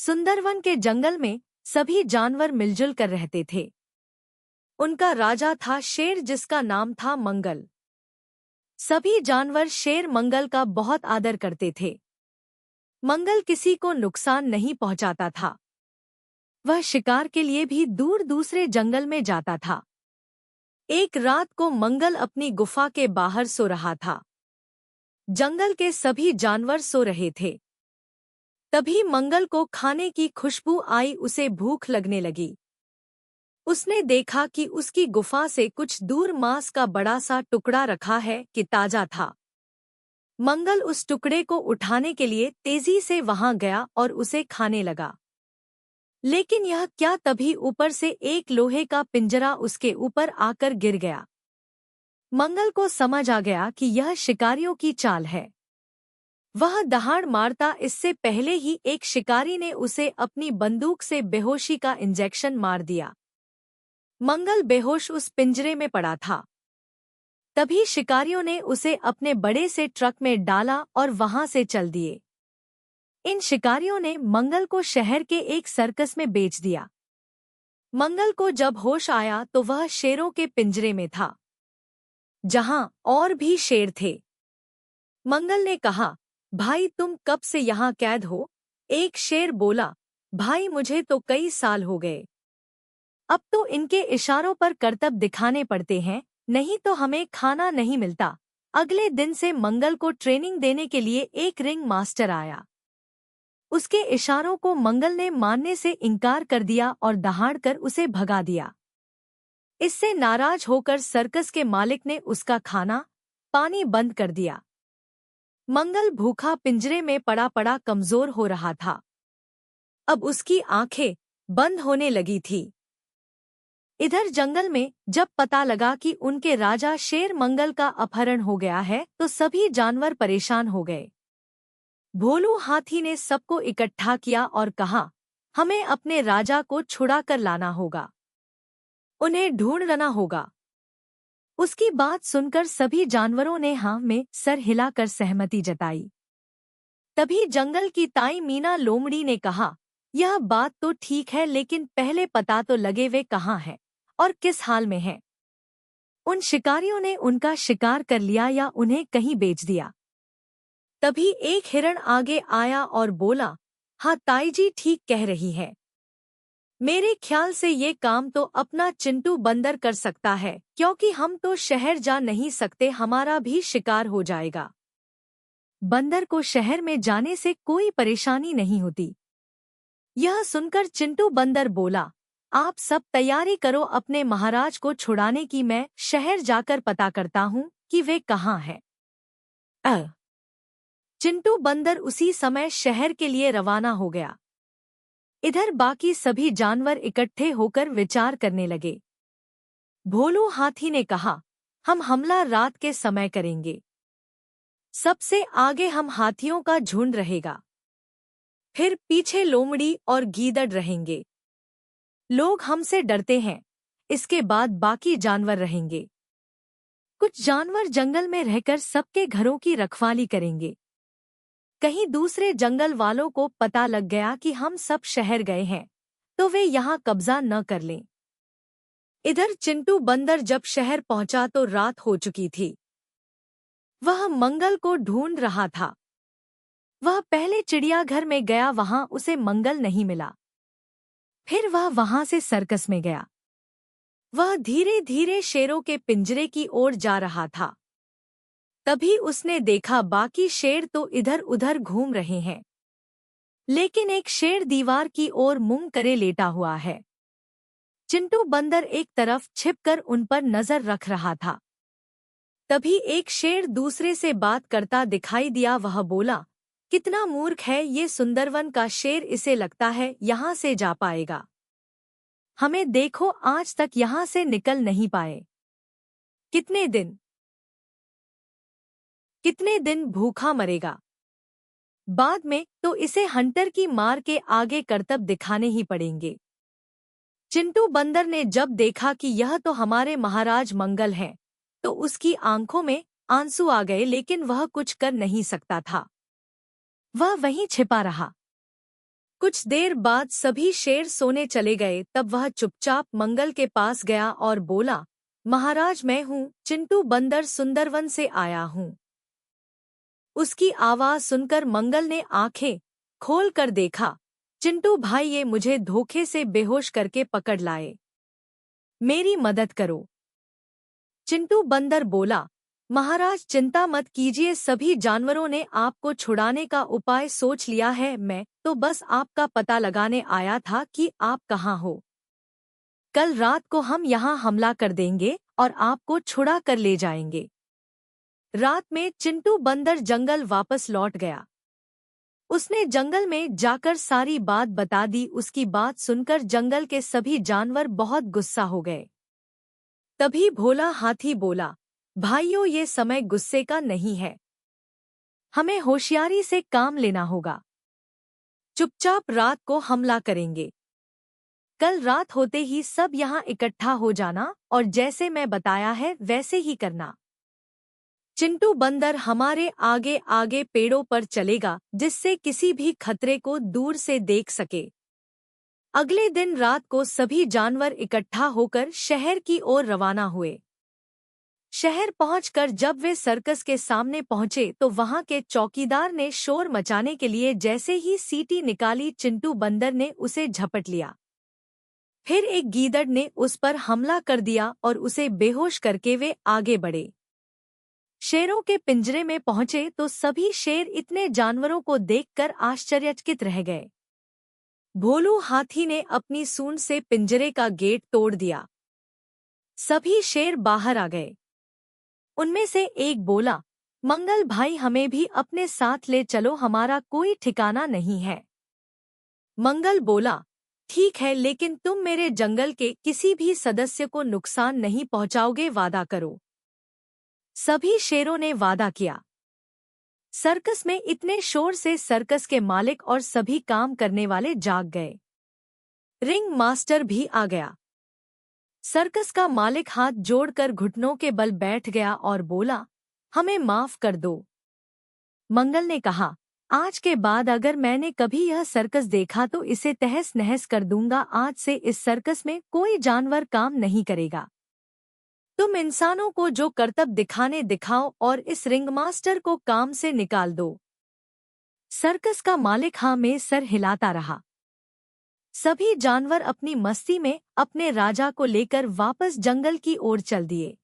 सुंदरवन के जंगल में सभी जानवर मिलजुल कर रहते थे। उनका राजा था शेर, जिसका नाम था मंगल। सभी जानवर शेर मंगल का बहुत आदर करते थे। मंगल किसी को नुकसान नहीं पहुंचाता था। वह शिकार के लिए भी दूर दूसरे जंगल में जाता था। एक रात को मंगल अपनी गुफा के बाहर सो रहा था। जंगल के सभी जानवर सो रहे थे। तभी मंगल को खाने की खुशबू आई। उसे भूख लगने लगी। उसने देखा कि उसकी गुफा से कुछ दूर मांस का बड़ा सा टुकड़ा रखा है कि ताजा था। मंगल उस टुकड़े को उठाने के लिए तेजी से वहां गया और उसे खाने लगा। लेकिन यह क्या, तभी ऊपर से एक लोहे का पिंजरा उसके ऊपर आकर गिर गया। मंगल को समझ आ गया कि यह शिकारियों की चाल है। वह दहाड़ मारता, इससे पहले ही एक शिकारी ने उसे अपनी बंदूक से बेहोशी का इंजेक्शन मार दिया। मंगल बेहोश उस पिंजरे में पड़ा था। तभी शिकारियों ने उसे अपने बड़े से ट्रक में डाला और वहां से चल दिए। इन शिकारियों ने मंगल को शहर के एक सर्कस में बेच दिया। मंगल को जब होश आया तो वह शेरों के पिंजरे में था, जहां और भी शेर थे। मंगल ने कहा, भाई तुम कब से यहाँ कैद हो? एक शेर बोला, भाई मुझे तो कई साल हो गए। अब तो इनके इशारों पर करतब दिखाने पड़ते हैं, नहीं तो हमें खाना नहीं मिलता। अगले दिन से मंगल को ट्रेनिंग देने के लिए एक रिंग मास्टर आया। उसके इशारों को मंगल ने मानने से इनकार कर दिया और दहाड़कर उसे भगा दिया। इससे नाराज होकर सर्कस के मालिक ने उसका खाना पानी बंद कर दिया। मंगल भूखा पिंजरे में पड़ा पड़ा कमजोर हो रहा था। अब उसकी आंखें बंद होने लगी थी। इधर जंगल में जब पता लगा कि उनके राजा शेर मंगल का अपहरण हो गया है तो सभी जानवर परेशान हो गए। भोलू हाथी ने सबको इकट्ठा किया और कहा, हमें अपने राजा को छुड़ा कर लाना होगा। उन्हें ढूंढना होगा। उसकी बात सुनकर सभी जानवरों ने हाँ में सर हिलाकर सहमति जताई। तभी जंगल की ताई मीना लोमड़ी ने कहा, यह बात तो ठीक है, लेकिन पहले पता तो लगे वे कहाँ हैं और किस हाल में हैं। उन शिकारियों ने उनका शिकार कर लिया या उन्हें कहीं बेच दिया। तभी एक हिरण आगे आया और बोला, हाँ ताई जी ठीक कह रही है। मेरे ख्याल से ये काम तो अपना चिंटू बंदर कर सकता है, क्योंकि हम तो शहर जा नहीं सकते, हमारा भी शिकार हो जाएगा। बंदर को शहर में जाने से कोई परेशानी नहीं होती। यह सुनकर चिंटू बंदर बोला, आप सब तैयारी करो अपने महाराज को छुड़ाने की, मैं शहर जाकर पता करता हूँ कि वे कहाँ हैं। चिंटू बंदर उसी समय शहर के लिए रवाना हो गया। इधर बाकी सभी जानवर इकट्ठे होकर विचार करने लगे। भोलू हाथी ने कहा, हम हमला रात के समय करेंगे। सबसे आगे हम हाथियों का झुंड रहेगा, फिर पीछे लोमड़ी और गीदड़ रहेंगे। लोग हमसे डरते हैं, इसके बाद बाकी जानवर रहेंगे। कुछ जानवर जंगल में रहकर सबके घरों की रखवाली करेंगे। कहीं दूसरे जंगल वालों को पता लग गया कि हम सब शहर गए हैं तो वे यहाँ कब्जा न कर लें। इधर चिंटू बंदर जब शहर पहुंचा तो रात हो चुकी थी। वह मंगल को ढूंढ रहा था। वह पहले चिड़ियाघर में गया, वहां उसे मंगल नहीं मिला। फिर वह वहां से सर्कस में गया। वह धीरे धीरे शेरों के पिंजरे की ओर जा रहा था। तभी उसने देखा बाकी शेर तो इधर उधर घूम रहे हैं, लेकिन एक शेर दीवार की ओर मुंह करे लेटा हुआ है। चिंटू बंदर एक तरफ छिपकर उन पर नजर रख रहा था। तभी एक शेर दूसरे से बात करता दिखाई दिया। वह बोला, कितना मूर्ख है ये सुंदरवन का शेर, इसे लगता है यहाँ से जा पाएगा। हमें देखो, आज तक यहाँ से निकल नहीं पाए। कितने दिन भूखा मरेगा। बाद में तो इसे हंटर की मार के आगे करतब दिखाने ही पड़ेंगे। चिंटू बंदर ने जब देखा कि यह तो हमारे महाराज मंगल हैं, तो उसकी आंखों में आंसू आ गए, लेकिन वह कुछ कर नहीं सकता था। वह वहीं छिपा रहा। कुछ देर बाद सभी शेर सोने चले गए, तब वह चुपचाप मंगल के पास गया और बोला, महाराज मैं हूँ चिंटू बंदर, सुंदरवन से आया हूँ। उसकी आवाज सुनकर मंगल ने आंखें खोल कर देखा। चिंटू भाई, ये मुझे धोखे से बेहोश करके पकड़ लाए, मेरी मदद करो। चिंटू बंदर बोला, महाराज चिंता मत कीजिए, सभी जानवरों ने आपको छुड़ाने का उपाय सोच लिया है। मैं तो बस आपका पता लगाने आया था कि आप कहाँ हो। कल रात को हम यहाँ हमला कर देंगे और आपको छुड़ा कर ले जाएंगे। रात में चिंटू बंदर जंगल वापस लौट गया। उसने जंगल में जाकर सारी बात बता दी। उसकी बात सुनकर जंगल के सभी जानवर बहुत गुस्सा हो गए। तभी भोला हाथी बोला, भाइयों ये समय गुस्से का नहीं है, हमें होशियारी से काम लेना होगा। चुपचाप रात को हमला करेंगे। कल रात होते ही सब यहाँ इकट्ठा हो जाना और जैसे मैं बताया है वैसे ही करना। चिंटू बंदर हमारे आगे आगे पेड़ों पर चलेगा, जिससे किसी भी खतरे को दूर से देख सके। अगले दिन रात को सभी जानवर इकट्ठा होकर शहर की ओर रवाना हुए। शहर पहुंचकर जब वे सर्कस के सामने पहुंचे तो वहां के चौकीदार ने शोर मचाने के लिए जैसे ही सीटी निकाली, चिंटू बंदर ने उसे झपट लिया। फिर एक गीदड़ ने उस पर हमला कर दिया और उसे बेहोश करके वे आगे बढ़े। शेरों के पिंजरे में पहुंचे तो सभी शेर इतने जानवरों को देखकर आश्चर्यचकित रह गए। भोलू हाथी ने अपनी सूंड से पिंजरे का गेट तोड़ दिया। सभी शेर बाहर आ गए। उनमें से एक बोला, मंगल भाई हमें भी अपने साथ ले चलो, हमारा कोई ठिकाना नहीं है। मंगल बोला, ठीक है, लेकिन तुम मेरे जंगल के किसी भी सदस्य को नुकसान नहीं पहुंचाओगे, वादा करो। सभी शेरों ने वादा किया। सर्कस में इतने शोर से सर्कस के मालिक और सभी काम करने वाले जाग गए। रिंग मास्टर भी आ गया। सर्कस का मालिक हाथ जोड़कर घुटनों के बल बैठ गया और बोला, हमें माफ कर दो। मंगल ने कहा, आज के बाद अगर मैंने कभी यह सर्कस देखा तो इसे तहस नहस कर दूंगा। आज से इस सर्कस में कोई जानवर काम नहीं करेगा। तुम इंसानों को जो करतब दिखाने दिखाओ और इस रिंगमास्टर को काम से निकाल दो। सर्कस का मालिक हाँ में सर हिलाता रहा। सभी जानवर अपनी मस्ती में अपने राजा को लेकर वापस जंगल की ओर चल दिए।